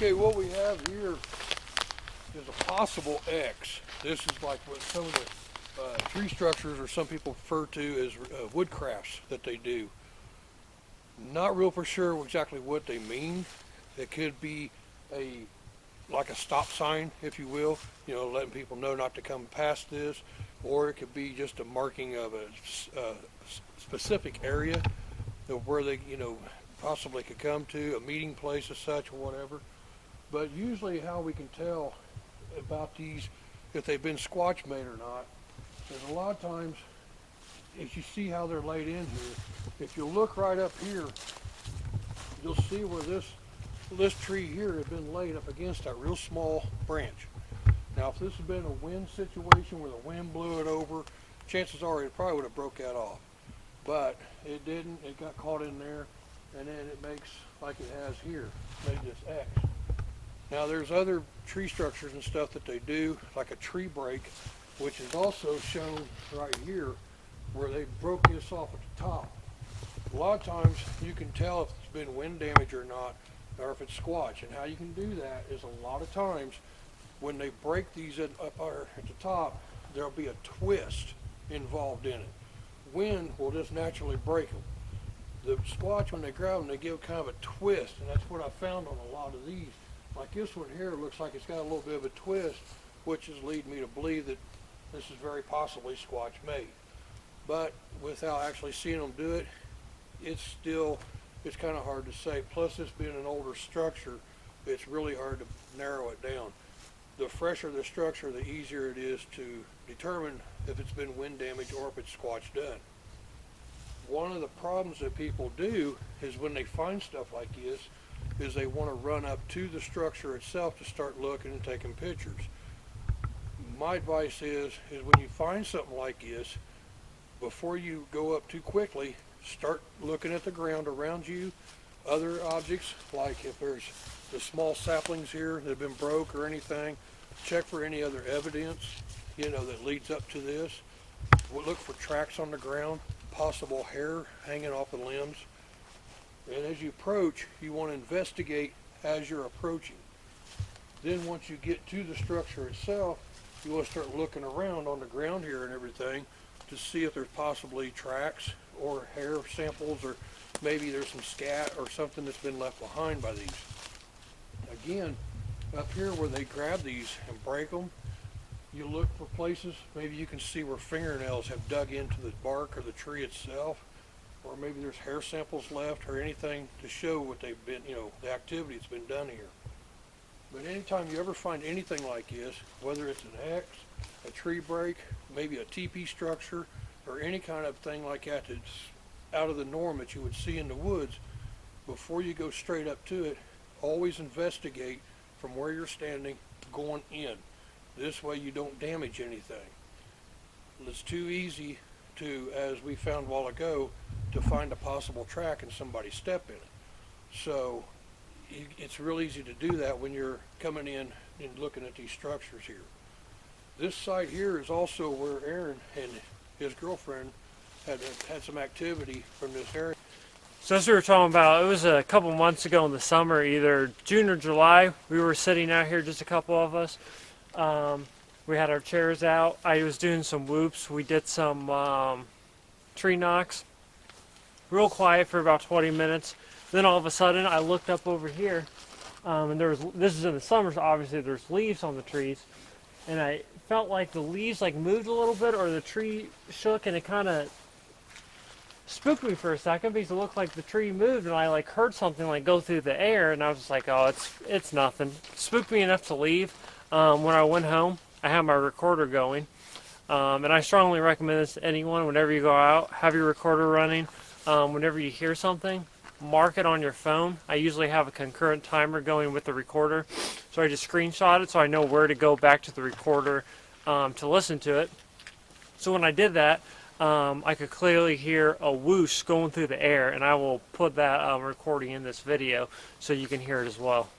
Okay, what we have here is a possible X. This is like what some of the tree structures, or some people refer to as wood crafts that they do. Not real for sure exactly what they mean. It could be like a stop sign, if you will, letting people know not to come past this, or it could be just a marking of a specific area of where they, possibly could come to, a meeting place as such or whatever. But usually how we can tell about these, if they've been squatch made or not, is a lot of times, if you see how they're laid in here, if you look right up here, you'll see where this tree here had been laid up against that real small branch. Now, if this had been a wind situation where the wind blew it over, chances are it probably would have broke that off. But it didn't. It got caught in there, and then it makes like it has here, made this X. Now, there's other tree structures and stuff that they do, like a tree break, which is also shown right here, where they broke this off at the top. A lot of times you can tell if it's been wind damage or not, or if it's squatch. And how you can do that is, a lot of times when they break these up at the top, there'll be a twist involved in it. Wind will just naturally break them. The squatch, when they grab them, they give kind of a twist, and that's what I found on a lot of these. Like this one here looks like it's got a little bit of a twist, which is leading me to believe that this is very possibly squatch made. But without actually seeing them do it, it's kind of hard to say. Plus, this being an older structure, it's really hard to narrow it down. The fresher the structure, the easier it is to determine if it's been wind damage or if it's squatch done. One of the problems that people do is when they find stuff like this, is they want to run up to the structure itself to start looking and taking pictures. My advice is when you find something like this, before you go up too quickly, start looking at the ground around you, other objects, like if there's the small saplings here that have been broke or anything, check for any other evidence, that leads up to this. We'll look for tracks on the ground, possible hair hanging off the limbs. And as you approach, you want to investigate as you're approaching. Then once you get to the structure itself, you want to start looking around on the ground here and everything to see if there's possibly tracks or hair samples, or maybe there's some scat or something that's been left behind by these. Again, up here where they grab these and break them, you look for places, maybe you can see where fingernails have dug into the bark or the tree itself, or maybe there's hair samples left or anything to show what they've been, the activity that's been done here. But anytime you ever find anything like this, whether it's an X, a tree break, maybe a teepee structure, or any kind of thing like that that's out of the norm that you would see in the woods, before you go straight up to it, always investigate from where you're standing going in. This way you don't damage anything. It's too easy to, as we found a while ago, to find a possible track and somebody step in it. So it's real easy to do that when you're coming in and looking at these structures here. This site here is also where Aaron and his girlfriend had some activity from this area. So as we were talking about, it was a couple months ago in the summer, either June or July. We were sitting out here, just a couple of us. We had our chairs out. I was doing some whoops. We did some tree knocks. Real quiet for about 20 minutes. Then all of a sudden, I looked up over here, and this is in the summer, so obviously there's leaves on the trees, and I felt like the leaves moved a little bit, or the tree shook, and it kind of spooked me for a second because it looked like the tree moved, and I heard something go through the air, and I was just like, oh, it's nothing. Spooked me enough to leave. When I went home, I had my recorder going, and I strongly recommend this to anyone. Whenever you go out, have your recorder running. Whenever you hear something, mark it on your phone. I usually have a concurrent timer going with the recorder, so I just screenshot it so I know where to go back to the recorder to listen to it. So when I did that, I could clearly hear a whoosh going through the air, and I will put that recording in this video so you can hear it as well.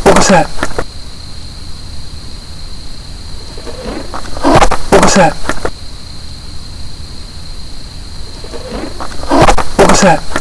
What was that? What was that?